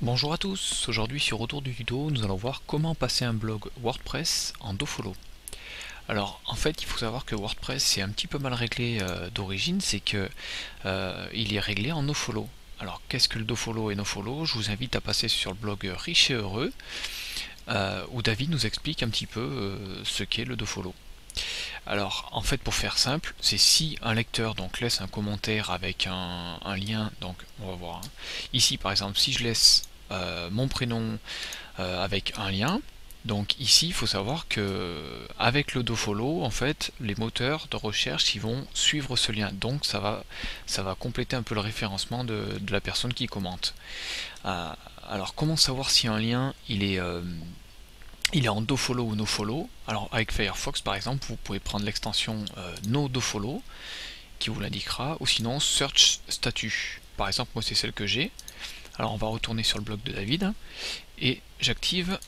Bonjour à tous, aujourd'hui sur Retour du tuto, nous allons voir comment passer un blog WordPress en dofollow. Alors en fait il faut savoir que WordPress c'est un petit peu mal réglé d'origine, c'est que il est réglé en nofollow. Alors qu'est-ce que le dofollow et nofollow? Je vous invite à passer sur le blog Riche et Heureux où David nous explique un petit peu ce qu'est le dofollow. Alors en fait pour faire simple, c'est si un lecteur donc laisse un commentaire avec un lien, donc on va voir hein. Ici par exemple si je laisse mon prénom avec un lien, donc ici il faut savoir que avec le dofollow en fait les moteurs de recherche ils vont suivre ce lien, donc ça va compléter un peu le référencement de la personne qui commente. Alors comment savoir si un lien il est en dofollow ou nofollow? Alors avec Firefox par exemple, vous pouvez prendre l'extension no dofollow qui vous l'indiquera, ou sinon search statut. Par exemple, moi c'est celle que j'ai. Alors on va retourner sur le blog de David et j'active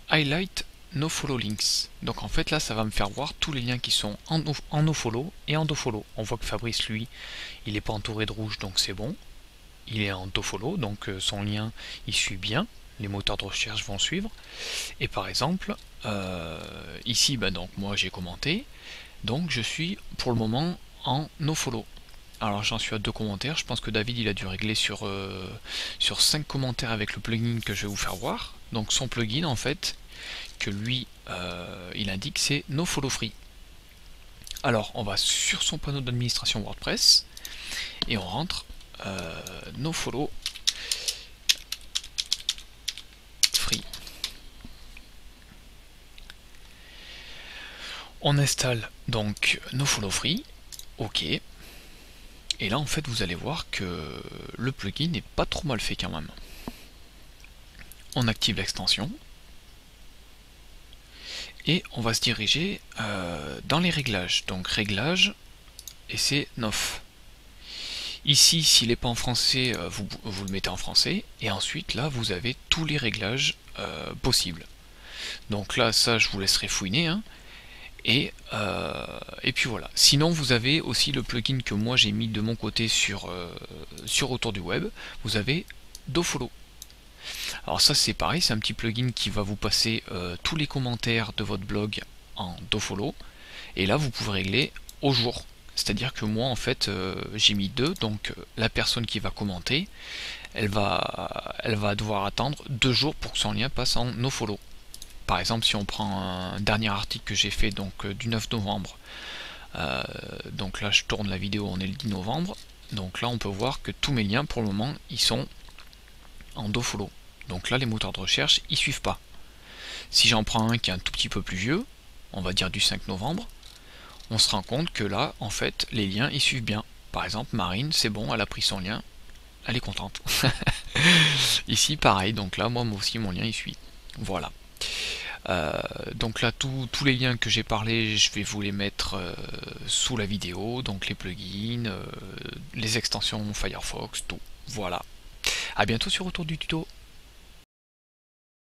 highlight nofollow links. Donc en fait là ça va me faire voir tous les liens qui sont en nofollow et en dofollow. On voit que Fabrice lui il n'est pas entouré de rouge donc c'est bon. Il est en dofollow donc son lien il suit bien. Les moteurs de recherche vont suivre. Et par exemple, ici, donc moi j'ai commenté, donc je suis pour le moment en nofollow. Alors j'en suis à 2 commentaires, je pense que David il a dû régler sur 5 commentaires avec le plugin que je vais vous faire voir. Donc son plugin en fait, que lui il indique c'est nofollow free. Alors on va sur son panneau d'administration WordPress et on rentre nofollow free. On installe donc nofollow free, ok. Et là en fait vous allez voir que le plugin n'est pas trop mal fait quand même. On active l'extension et on va se diriger dans les réglages. Donc réglages et c'est nof. Ici s'il n'est pas en français vous le mettez en français et ensuite là vous avez tous les réglages possibles. Donc là ça je vous laisserai fouiner hein. Et puis voilà. Sinon vous avez aussi le plugin que moi j'ai mis de mon côté sur Autour du Web. Vous avez dofollow. Alors ça c'est pareil, c'est un petit plugin qui va vous passer tous les commentaires de votre blog en dofollow. Et là vous pouvez régler au jour. C'est-à-dire que moi en fait j'ai mis 2, donc la personne qui va commenter, elle va devoir attendre 2 jours pour que son lien passe en nofollow. Par exemple si on prend un dernier article que j'ai fait donc du 9 novembre, donc là je tourne la vidéo, on est le 10 novembre, donc là on peut voir que tous mes liens pour le moment ils sont en dofollow. Donc là les moteurs de recherche ils suivent pas. Si j'en prends un qui est un tout petit peu plus vieux, on va dire du 5 novembre, on se rend compte que là en fait les liens ils suivent bien. Par exemple Marine c'est bon, elle a pris son lien, elle est contente. Ici pareil, donc là moi aussi mon lien il suit. Voilà. Donc là tous les liens que j'ai parlé je vais vous les mettre sous la vidéo, donc les plugins, les extensions Firefox, tout. Voilà. A bientôt sur Retour du tuto.